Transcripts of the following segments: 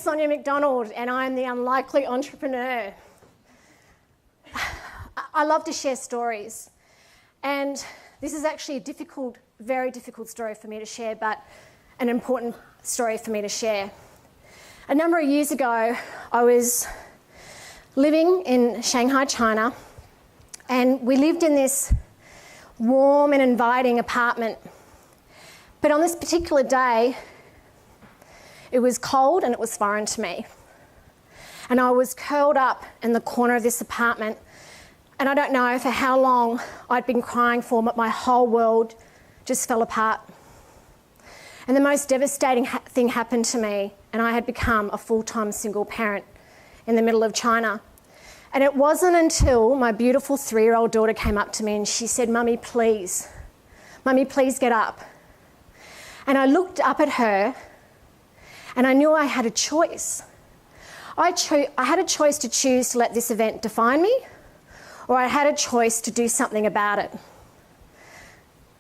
Sonia McDonald, and I'm the unlikely entrepreneur. I love to share stories, and this is actually a difficult, very difficult story for me to share, but an important story for me to share. A number of years ago, I was living in Shanghai, China, and we lived in this warm and inviting apartment. But on this particular day, it was cold and it was foreign to me. And I was curled up in the corner of this apartment, and I don't know for how long I'd been crying for, but my whole world just fell apart. And the most devastating thing happened to me, and I had become a full-time single parent in the middle of China. And it wasn't until my beautiful 3-year-old daughter came up to me and she said, Mummy, please get up. And I looked up at her and I knew I had a choice. I had a choice to choose to let this event define me, or I had a choice to do something about it.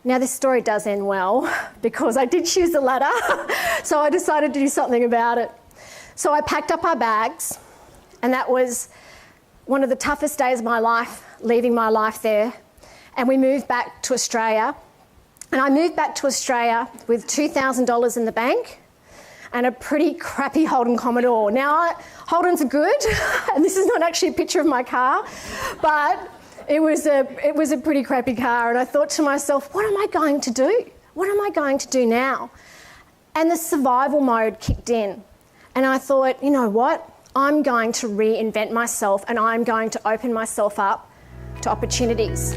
Now, this story does end well because I did choose the latter, so I decided to do something about it. So I packed up our bags, and that was one of the toughest days of my life, leaving my life there, and we moved back to Australia. And I moved back to Australia with $2,000 in the bank and a pretty crappy Holden Commodore. Now, Holdens are good, and this is not actually a picture of my car, but it was a pretty crappy car, and I thought to myself, what am I going to do? What am I going to do now? And the survival mode kicked in, and I thought, you know what? I'm going to reinvent myself, and I'm going to open myself up to opportunities.